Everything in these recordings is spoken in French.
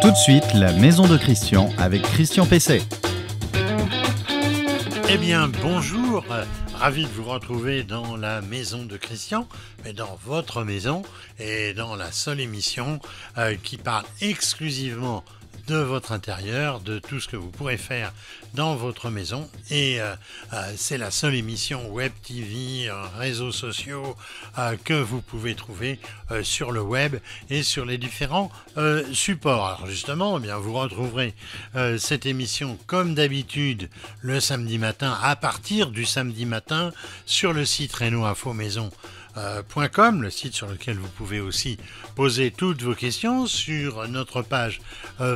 Tout de suite, la maison de Christian avec Christian Pesset. Eh bien, bonjour, ravi de vous retrouver dans la maison de Christian, mais dans votre maison et dans la seule émission qui parle exclusivement de votre intérieur, de tout ce que vous pourrez faire dans votre maison. Et c'est la seule émission web TV, réseaux sociaux que vous pouvez trouver sur le web et sur les différents supports. Alors justement, eh bien, vous retrouverez cette émission comme d'habitude le samedi matin, à partir du samedi matin, sur le site reno-info-maison.com, le site sur lequel vous pouvez aussi poser toutes vos questions, sur notre page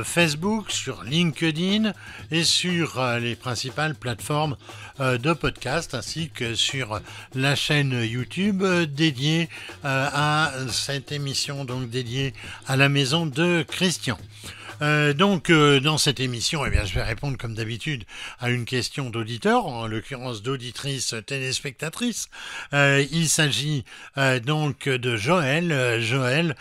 Facebook, sur LinkedIn et sur les principales plateformes de podcast, ainsi que sur la chaîne YouTube dédiée à cette émission, donc dédiée à la maison de Christian. Dans cette émission, eh bien, je vais répondre comme d'habitude à une question d'auditeur, en l'occurrence d'auditrice téléspectatrice. Il s'agit donc de Joël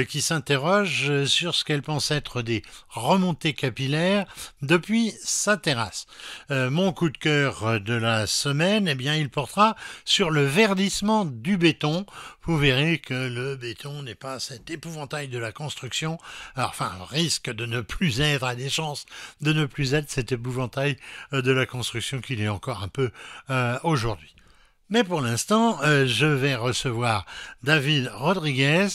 qui s'interroge sur ce qu'elle pense être des remontées capillaires depuis sa terrasse. Mon coup de cœur de la semaine, eh bien, il portera sur le verdissement du béton. Vous verrez que le béton n'est pas cet épouvantail de la construction, risque de ne plus être, a des chances de ne plus être cet épouvantail de la construction qu'il est encore un peu aujourd'hui. Mais pour l'instant, je vais recevoir David Rodriguez,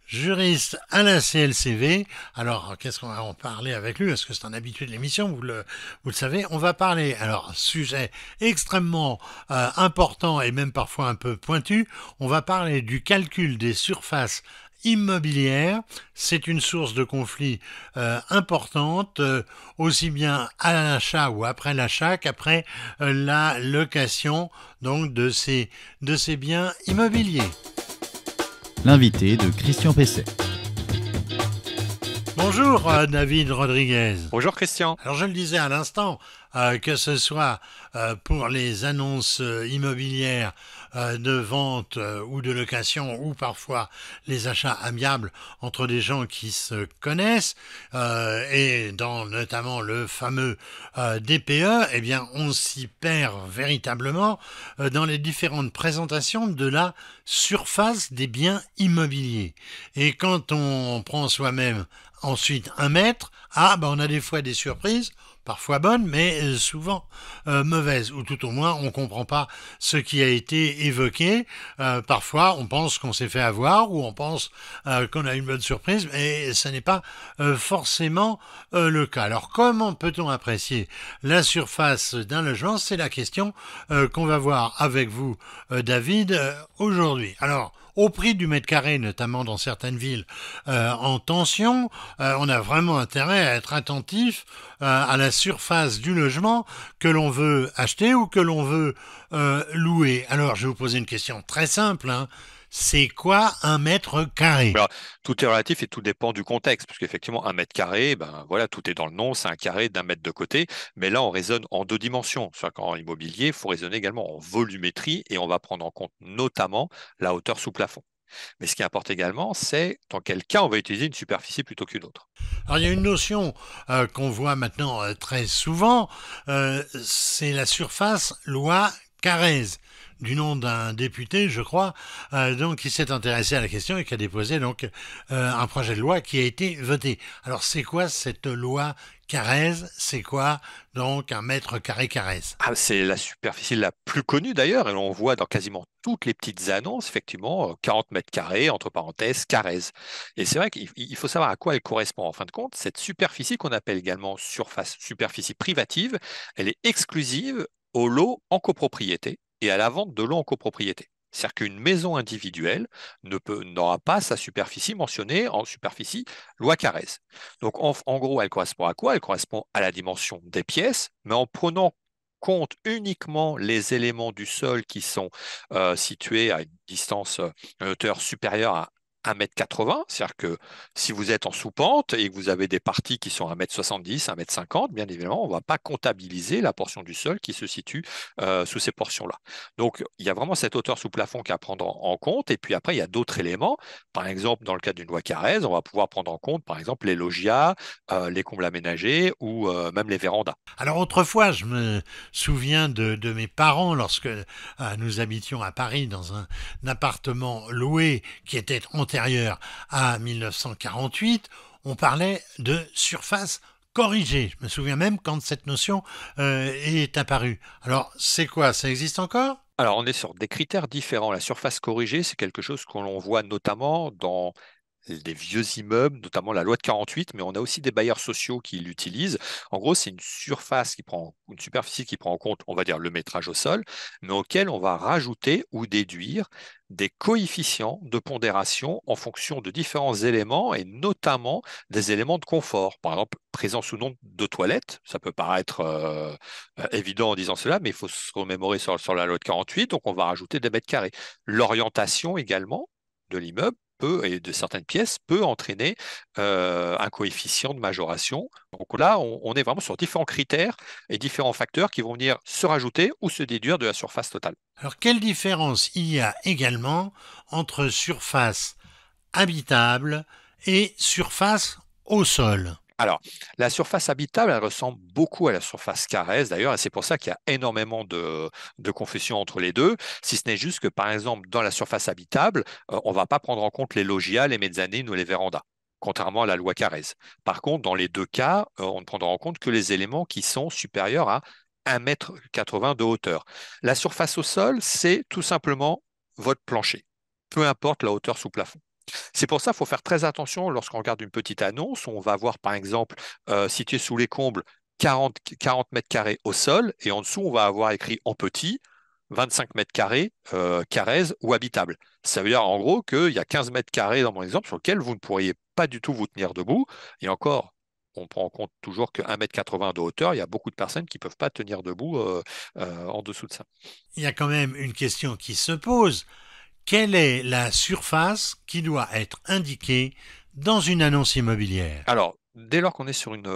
juriste à la CLCV. Alors, qu'est-ce qu'on va en parler avec lui? Parce que c'est un habitué de l'émission, vous le savez. On va parler, alors, sujet extrêmement important et même parfois un peu pointu, on va parler du calcul des surfaces immobilières. C'est une source de conflit importante, aussi bien à l'achat ou après l'achat qu'après la location donc de ces biens immobiliers. L'invité de Christian Pesset. Bonjour David Rodriguez. Bonjour Christian. Alors je le disais à l'instant, que ce soit pour les annonces immobilières de vente ou de location, ou parfois les achats amiables entre des gens qui se connaissent, et dans notamment le fameux DPE, eh bien on s'y perd véritablement dans les différentes présentations de la surface des biens immobiliers. Et quand on prend soi-même ensuite un mètre, on a des fois des surprises, parfois bonnes, mais souvent mauvaises, ou tout au moins on comprend pas ce qui a été évoqué. Parfois on pense qu'on s'est fait avoir, ou on pense qu'on a une bonne surprise, mais ce n'est pas forcément le cas. Alors comment peut-on apprécier la surface d'un logement? C'est la question qu'on va voir avec vous, David, aujourd'hui. Alors, au prix du mètre carré, notamment dans certaines villes en tension, on a vraiment intérêt à être attentif à la surface du logement que l'on veut acheter ou que l'on veut louer. Alors, je vais vous poser une question très simple, C'est quoi un mètre carré? Alors, tout est relatif et tout dépend du contexte, parce qu'effectivement, un mètre carré, tout est dans le nom, c'est un carré d'un mètre de côté, mais là, on raisonne en deux dimensions. C'est-à-dire qu'en immobilier, il faut raisonner également en volumétrie, et on va prendre en compte notamment la hauteur sous plafond. Mais ce qui importe également, c'est dans quel cas on va utiliser une superficie plutôt qu'une autre. Alors il y a une notion qu'on voit maintenant très souvent, c'est la surface loi Carrez, du nom d'un député, je crois, qui s'est intéressé à la question et qui a déposé donc un projet de loi qui a été voté. Alors c'est quoi cette loi Carrez? C'est quoi donc un mètre carré Carrez? C'est la superficie la plus connue d'ailleurs, et on voit dans quasiment toutes les petites annonces, effectivement, 40 mètres carrés, entre parenthèses, Carrez. Et c'est vrai qu'il faut savoir à quoi elle correspond. En fin de compte, cette superficie qu'on appelle également superficie privative, elle est exclusive au lot en copropriété et à la vente de lots en copropriété. C'est-à-dire qu'une maison individuelle n'aura pas sa superficie mentionnée en superficie loi Carrez. Donc en gros, elle correspond à quoi? Elle correspond à la dimension des pièces, mais en prenant compte uniquement les éléments du sol qui sont situés à une distance, une hauteur supérieure à 1,80 m, c'est-à-dire que si vous êtes en sous-pente et que vous avez des parties qui sont 1,70 m, 1,50 m, bien évidemment, on ne va pas comptabiliser la portion du sol qui se situe sous ces portions-là. Donc, il y a vraiment cette hauteur sous plafond qu'à prendre en compte. Et puis après, il y a d'autres éléments. Par exemple, dans le cas d'une loi Carrez, on va pouvoir prendre en compte, par exemple, les loggias, les combles aménagés ou même les vérandas. Alors autrefois, je me souviens de mes parents lorsque nous habitions à Paris dans un appartement loué qui était antérieur à 1948, on parlait de surface corrigée. Je me souviens même quand cette notion est apparue. Alors c'est quoi? Ça existe encore? Alors, on est sur des critères différents. La surface corrigée, c'est quelque chose que l'on voit notamment dans des vieux immeubles, notamment la loi de 48, mais on a aussi des bailleurs sociaux qui l'utilisent. En gros, c'est une superficie qui prend en compte, on va dire, le métrage au sol, mais auquel on va rajouter ou déduire des coefficients de pondération en fonction de différents éléments et notamment des éléments de confort. Par exemple, présence ou non de toilettes, ça peut paraître évident en disant cela, mais il faut se remémorer sur la loi de 48, donc on va rajouter des mètres carrés. L'orientation également de l'immeuble et de certaines pièces peut entraîner un coefficient de majoration. Donc là, on est vraiment sur différents critères et différents facteurs qui vont venir se rajouter ou se déduire de la surface totale. Alors quelle différence il y a également entre surface habitable et surface au sol? Alors, la surface habitable, elle ressemble beaucoup à la surface carrée, d'ailleurs, et c'est pour ça qu'il y a énormément de confusion entre les deux, si ce n'est juste que, par exemple, dans la surface habitable, on ne va pas prendre en compte les loggias, les mezzanines ou les vérandas, contrairement à la loi Carrez. Par contre, dans les deux cas, on ne prendra en compte que les éléments qui sont supérieurs à 1,80 m de hauteur. La surface au sol, c'est tout simplement votre plancher, peu importe la hauteur sous plafond. C'est pour ça qu'il faut faire très attention lorsqu'on regarde une petite annonce. On va voir, par exemple, situé sous les combles, 40 mètres carrés au sol, et en dessous, on va avoir écrit en petit 25 mètres carrés, carrés ou habitable. Ça veut dire en gros qu'il y a 15 mètres carrés dans mon exemple sur lequel vous ne pourriez pas du tout vous tenir debout. Et encore, on prend en compte toujours que 1,80 m de hauteur, il y a beaucoup de personnes qui ne peuvent pas tenir debout en dessous de ça. Il y a quand même une question qui se pose. Quelle est la surface qui doit être indiquée dans une annonce immobilière? Alors, dès lors qu'on est sur une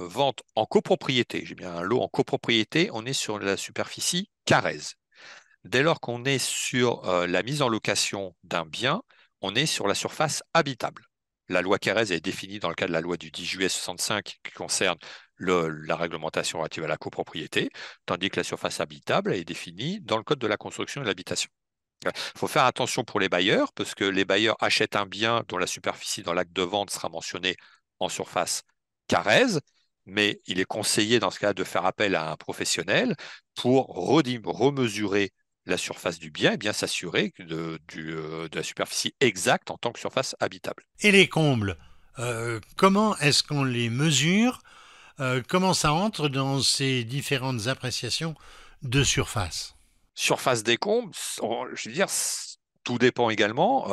vente en copropriété, j'ai bien un lot en copropriété, on est sur la superficie carrée. Dès lors qu'on est sur la mise en location d'un bien, on est sur la surface habitable. La loi Carrez est définie dans le cadre de la loi du 10 juillet 65 qui concerne la réglementation relative à la copropriété, tandis que la surface habitable est définie dans le code de la construction et de l'habitation. Il faut faire attention pour les bailleurs, parce que les bailleurs achètent un bien dont la superficie dans l'acte de vente sera mentionnée en surface carrée, mais il est conseillé dans ce cas de faire appel à un professionnel pour remesurer la surface du bien et bien s'assurer de la superficie exacte en tant que surface habitable. Et les combles, comment est-ce qu'on les mesure? Comment ça entre dans ces différentes appréciations de surface? Surface des combes, je veux dire, tout dépend également.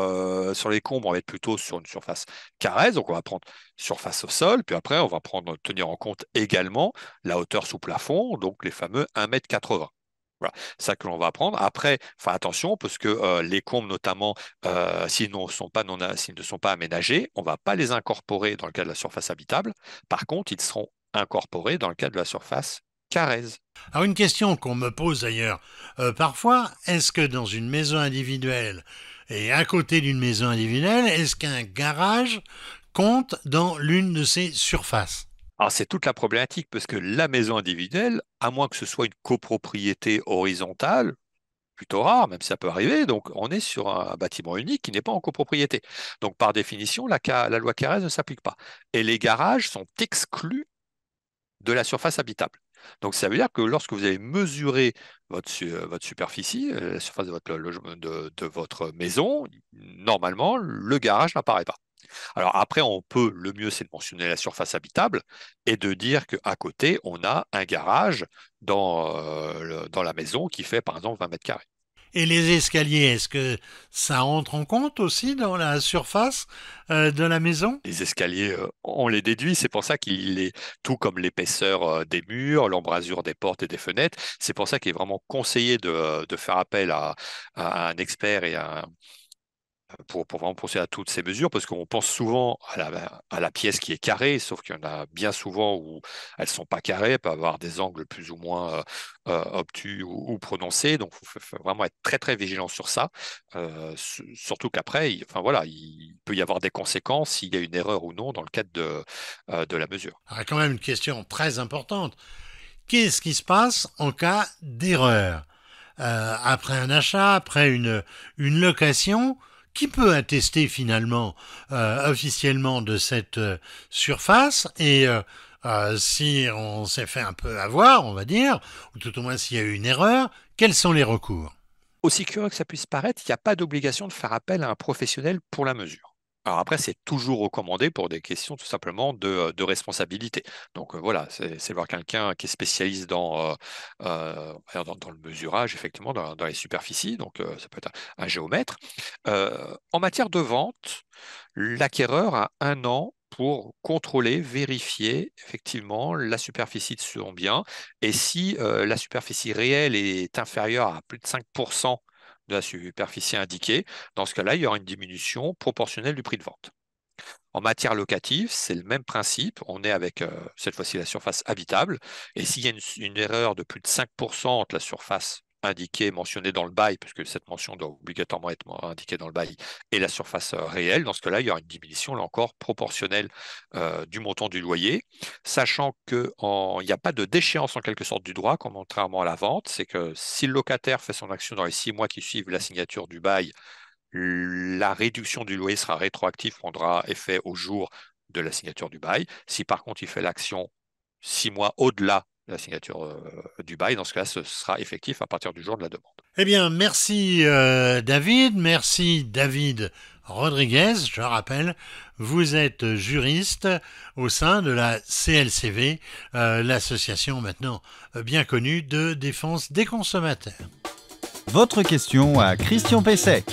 Sur les combes, on va être plutôt sur une surface carrée, donc on va prendre surface au sol, puis après, on va tenir en compte également la hauteur sous plafond, donc les fameux 1,80 m. Voilà, ça que l'on va prendre. Après, faire attention, parce que les combes, notamment, s'ils ne sont pas aménagés, on ne va pas les incorporer dans le cas de la surface habitable. Par contre, ils seront incorporés dans le cas de la surface carrée. Alors une question qu'on me pose d'ailleurs parfois, est-ce que dans une maison individuelle et à côté d'une maison individuelle, est-ce qu'un garage compte dans l'une de ces surfaces? Alors, c'est toute la problématique parce que la maison individuelle, à moins que ce soit une copropriété horizontale, plutôt rare, même si ça peut arriver, donc on est sur un bâtiment unique qui n'est pas en copropriété. Donc, par définition, la loi Carrez ne s'applique pas. Et les garages sont exclus de la surface habitable. Donc, ça veut dire que lorsque vous allez mesurer votre superficie, la surface de de votre maison, normalement, le garage n'apparaît pas. Alors après, le mieux, c'est de mentionner la surface habitable et de dire qu'à côté, on a un garage dans la maison qui fait par exemple 20 mètres carrés. Et les escaliers, est-ce que ça entre en compte aussi dans la surface de la maison? Les escaliers, on les déduit, c'est pour ça qu'il est tout comme l'épaisseur des murs, l'embrasure des portes et des fenêtres. C'est pour ça qu'il est vraiment conseillé de faire appel à un expert et pour vraiment procéder à toutes ces mesures, parce qu'on pense souvent à la pièce qui est carrée, sauf qu'il y en a bien souvent où elles ne sont pas carrées, elles peuvent avoir des angles plus ou moins obtus ou prononcés, donc il faut vraiment être très très vigilant sur ça, surtout qu'après, enfin, voilà, il peut y avoir des conséquences s'il y a une erreur ou non dans le cadre de la mesure. Alors, quand même une question très importante. Qu'est-ce qui se passe en cas d'erreur? Après un achat, après une location, qui peut attester finalement officiellement de cette surface et si on s'est fait un peu avoir, on va dire, ou tout au moins s'il y a eu une erreur, quels sont les recours? Aussi curieux que ça puisse paraître, il n'y a pas d'obligation de faire appel à un professionnel pour la mesure. Alors après, c'est toujours recommandé pour des questions tout simplement de responsabilité. Donc voilà, c'est voir quelqu'un qui est spécialiste dans le mesurage, effectivement, dans les superficies. Donc ça peut être un géomètre. En matière de vente, l'acquéreur a 1 an pour contrôler, vérifier effectivement la superficie de son bien. Et si la superficie réelle est inférieure à plus de 5% de la superficie indiquée, dans ce cas-là, il y aura une diminution proportionnelle du prix de vente. En matière locative, c'est le même principe. On est avec cette fois-ci la surface habitable. Et s'il y a une erreur de plus de 5% entre la surface indiquée, mentionnée dans le bail, puisque cette mention doit obligatoirement être indiquée dans le bail, et la surface réelle, dans ce cas-là, il y aura une diminution, là encore, proportionnelle du montant du loyer, sachant qu'il n'y a pas de déchéance en quelque sorte du droit, contrairement à la vente. C'est que si le locataire fait son action dans les 6 mois qui suivent la signature du bail, la réduction du loyer sera rétroactive, prendra effet au jour de la signature du bail. Si par contre il fait l'action 6 mois au-delà de la signature du bail, dans ce cas, ce sera effectif à partir du jour de la demande. Eh bien, merci David, merci David Rodriguez, je rappelle, vous êtes juriste au sein de la CLCV, l'association maintenant bien connue de défense des consommateurs. Votre question à Christian Pesset.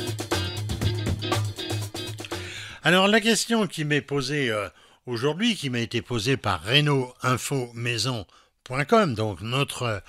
Alors la question qui m'est posée aujourd'hui, qui m'a été posée par reno-info-maison.com, donc notre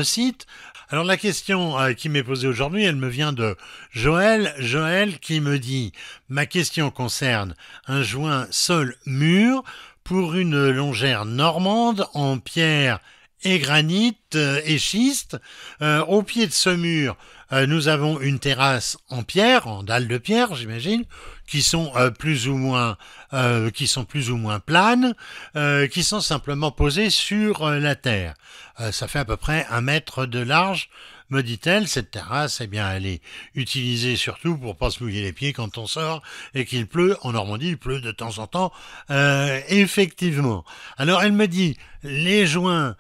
site. Alors la question qui m'est posée aujourd'hui, elle me vient de Joël. Joël qui me dit « Ma question concerne un joint sol-mur pour une longère normande en pierre et granit et schiste. Au pied de ce mur, nous avons une terrasse en pierre, en dalles de pierre, j'imagine, qui sont plus ou moins planes, qui sont simplement posées sur la terre. Ça fait à peu près 1 mètre de large. Me dit-elle, cette terrasse, eh bien, elle est utilisée surtout pour pas se mouiller les pieds quand on sort et qu'il pleut. En Normandie, il pleut de temps en temps, effectivement. Alors, elle me dit, les joints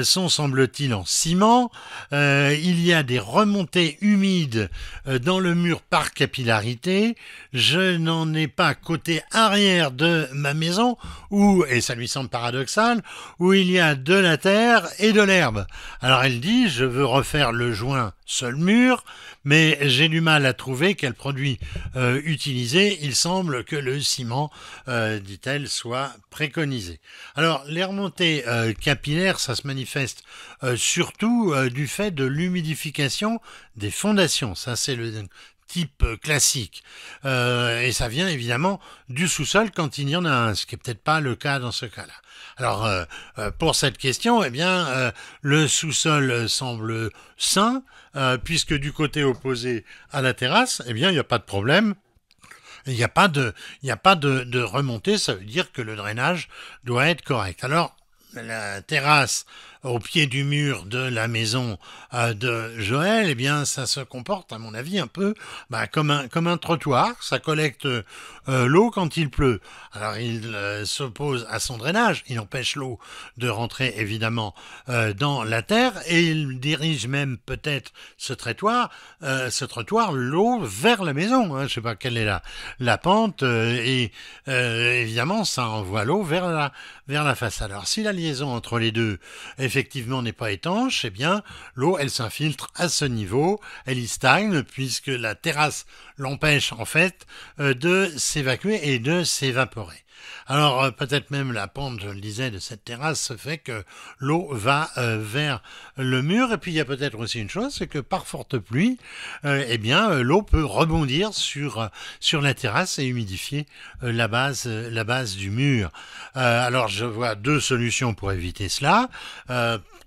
sont, semble-t-il, en ciment. Il y a des remontées humides dans le mur par capillarité. Je n'en ai pas côté arrière de ma maison où, et ça lui semble paradoxal, où il y a de la terre et de l'herbe. Alors elle dit, je veux refaire le joint seul mur, mais j'ai du mal à trouver quel produit utiliser. Il semble que le ciment, dit-elle, soit préconisé. Alors les remontées capillaires, ça se manifeste surtout du fait de l'humidification des fondations. Ça, c'est le type classique. Et ça vient évidemment du sous-sol quand il y en a un, ce qui n'est peut-être pas le cas dans ce cas-là. Alors, pour cette question, eh bien, le sous-sol semble sain, puisque du côté opposé à la terrasse, eh bien, il n'y a pas de problème. Il n'y a pas de remontée, ça veut dire que le drainage doit être correct. Alors, la terrasse au pied du mur de la maison de Joël, eh bien, ça se comporte, à mon avis, un peu comme un trottoir. Ça collecte l'eau quand il pleut. Alors, il s'oppose à son drainage. Il empêche l'eau de rentrer, évidemment, dans la terre. Et il dirige même peut-être ce trottoir, l'eau vers la maison. Je ne sais pas quelle est la pente. Évidemment, ça envoie l'eau vers la façade. Alors, si la liaison entre les deux, effectivement, n'est pas étanche, eh bien, l'eau, elle s'infiltre à ce niveau, elle y stagne, puisque la terrasse l'empêche, en fait, de s'évacuer et de s'évaporer. Alors peut-être même la pente, je le disais, de cette terrasse fait que l'eau va vers le mur. Et puis il y a peut-être aussi une chose, c'est que par forte pluie, l'eau peut rebondir sur la terrasse et humidifier la base du mur. Alors je vois deux solutions pour éviter cela.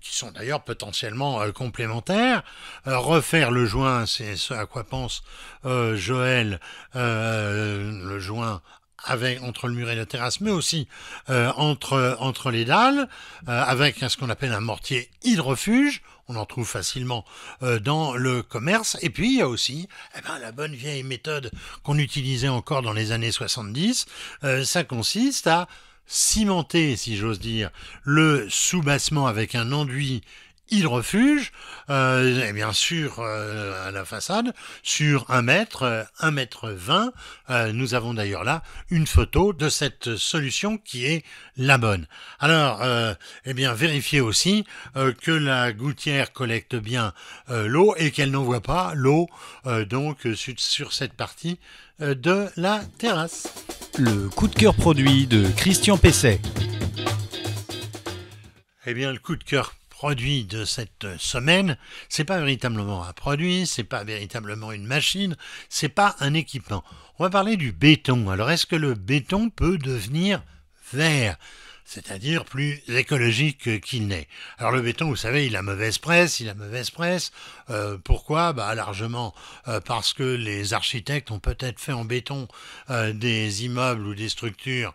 Qui sont d'ailleurs potentiellement complémentaires. Refaire le joint, c'est ce à quoi pense Joël, le joint entre le mur et la terrasse, mais aussi entre les dalles, avec ce qu'on appelle un mortier hydrofuge. On en trouve facilement dans le commerce. Et puis, il y a aussi la bonne vieille méthode qu'on utilisait encore dans les années 70. Ça consiste à cimenter, si j'ose dire, le soubassement avec un enduit hydrofuge, et bien sûr à la façade, sur 1 mètre, 1 mètre 20. Nous avons d'ailleurs là une photo de cette solution qui est la bonne. Alors, vérifiez aussi que la gouttière collecte bien l'eau et qu'elle n'envoie pas l'eau sur cette partie de la terrasse. Le coup de cœur produit de Christian Pesset. Eh bien, le coup de cœur produit de cette semaine, c'est pas véritablement un produit, c'est pas véritablement une machine, c'est pas un équipement. On va parler du béton. Alors, est-ce que le béton peut devenir vert ? C'est-à-dire plus écologique qu'il n'est. Alors le béton, vous savez, il a mauvaise presse. Pourquoi ? Largement parce que les architectes ont peut-être fait en béton des immeubles ou des structures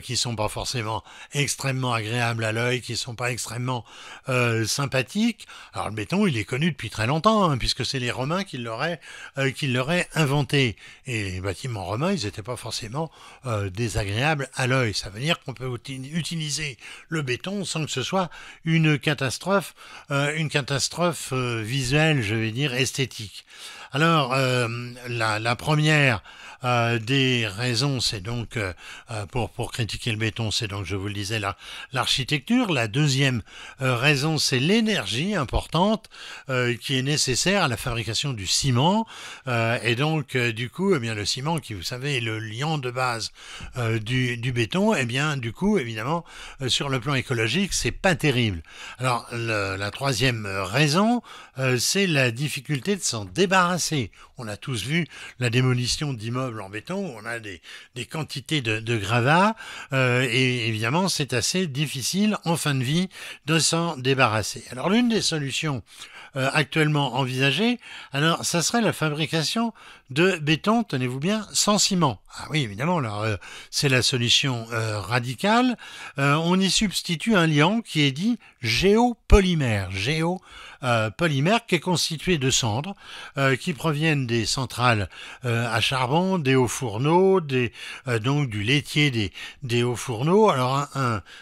qui sont pas forcément extrêmement agréables à l'œil, qui sont pas extrêmement sympathiques. Alors le béton, il est connu depuis très longtemps, puisque c'est les Romains qui l'auraient inventé. Et les bâtiments romains, ils n'étaient pas forcément désagréables à l'œil. Ça veut dire qu'on peut utiliser le béton sans que ce soit une catastrophe visuelle, je vais dire esthétique. Alors, la première des raisons, c'est donc pour critiquer le béton, c'est donc, je vous le disais, l'architecture. La deuxième raison, c'est l'énergie importante qui est nécessaire à la fabrication du ciment. Et donc, du coup, le ciment, qui, vous savez, est le liant de base du béton, du coup, évidemment, sur le plan écologique, c'est pas terrible. Alors, la troisième raison, c'est la difficulté de s'en débarrasser. On a tous vu la démolition d'immeubles en béton, on a des quantités de gravats, et évidemment, c'est assez difficile en fin de vie de s'en débarrasser. Alors, l'une des solutions actuellement envisagées, alors ça serait la fabrication de béton, tenez-vous bien, sans ciment. Ah oui, évidemment, alors c'est la solution radicale. On y substitue un liant qui est dit géopolymère. Polymère qui est constitué de cendres qui proviennent des centrales à charbon, des hauts fourneaux, donc du laitier des hauts fourneaux. Alors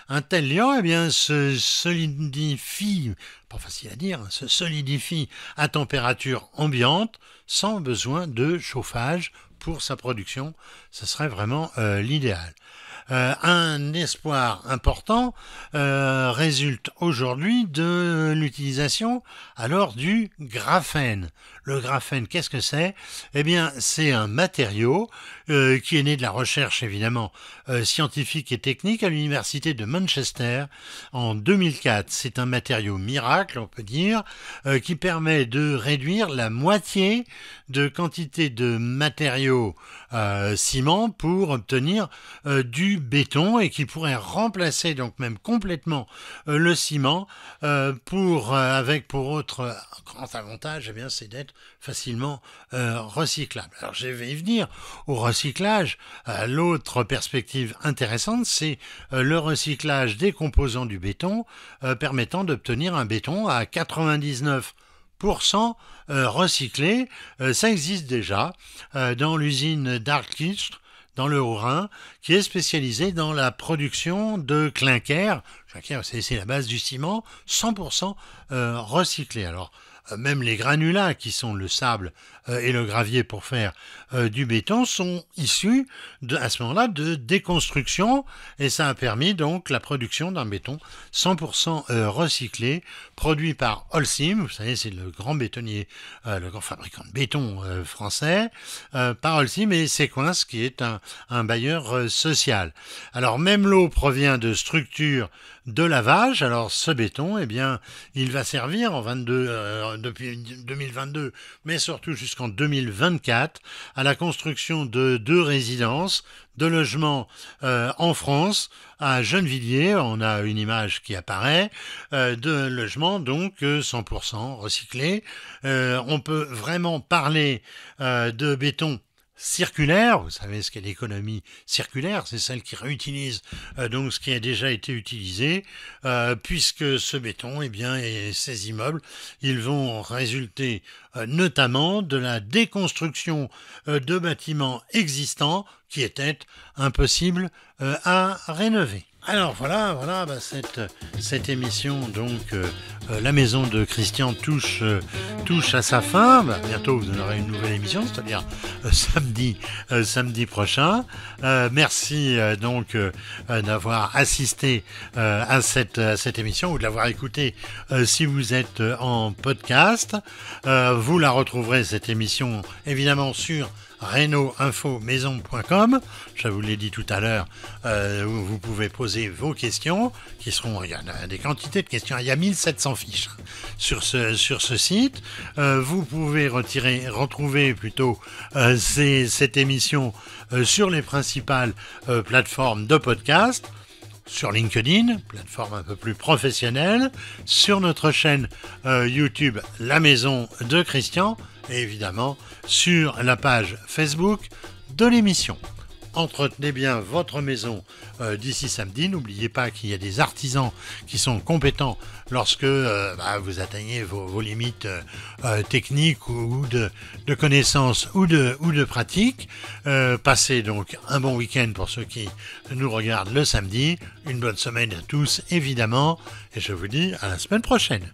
un tel liant se solidifie, pas facile à dire, se solidifie à température ambiante sans besoin de chauffage pour sa production. Ce serait vraiment l'idéal. Un espoir important résulte aujourd'hui de l'utilisation alors du graphène. Le graphène, qu'est-ce que c'est ? C'est un matériau qui est né de la recherche évidemment scientifique et technique à l'université de Manchester en 2004. C'est un matériau miracle, on peut dire, qui permet de réduire la moitié de quantité de matériaux ciment pour obtenir du béton et qui pourrait remplacer donc même complètement le ciment avec pour autre grand avantage c'est d'être facilement recyclable. Alors je vais y venir au recyclage. L'autre perspective intéressante, c'est le recyclage des composants du béton permettant d'obtenir un béton à 99% recyclé. Ça existe déjà dans l'usine d'Artkirch dans le Haut-Rhin, qui est spécialisée dans la production de clinker. C'est la base du ciment, 100% recyclé. Alors, même les granulats qui sont le sable et le gravier pour faire du béton sont issus à ce moment-là de déconstruction, et ça a permis donc la production d'un béton 100% recyclé, produit par Holcim. Vous savez, c'est le grand bétonnier, le grand fabricant de béton français, par Holcim, et Sequens qui est un bailleur social. Alors même l'eau provient de structures de lavage. Alors ce béton, eh bien, il va servir depuis 2022, mais surtout jusqu'en 2024, à la construction de 2 résidences, de logements en France. À Gennevilliers, on a une image qui apparaît, de logements donc 100% recyclés. On peut vraiment parler de béton circulaire. Vous savez ce qu'est l'économie circulaire, c'est celle qui réutilise donc ce qui a déjà été utilisé, puisque ce béton, eh bien, et ces immeubles, ils vont résulter notamment de la déconstruction de bâtiments existants qui étaient impossibles à rénover. Alors voilà, cette émission, donc la maison de Christian touche à sa fin. Bientôt vous en aurez une nouvelle émission, c'est-à-dire samedi prochain. Merci donc d'avoir assisté à cette émission, ou de l'avoir écoutée si vous êtes en podcast. Vous la retrouverez, cette émission, évidemment sur reno-info-maison.com. Je vous l'ai dit tout à l'heure, vous pouvez poser vos questions, il y en a des quantités de questions, il y a 1700 fiches sur ce site. Vous pouvez retrouver cette émission sur les principales plateformes de podcast, sur LinkedIn, plateforme un peu plus professionnelle, sur notre chaîne YouTube La Maison de Christian, et évidemment sur la page Facebook de l'émission. Entretenez bien votre maison d'ici samedi. N'oubliez pas qu'il y a des artisans qui sont compétents lorsque vous atteignez vos limites techniques ou de connaissances ou de pratique. Passez donc un bon week-end pour ceux qui nous regardent le samedi. Une bonne semaine à tous, évidemment. Et je vous dis à la semaine prochaine.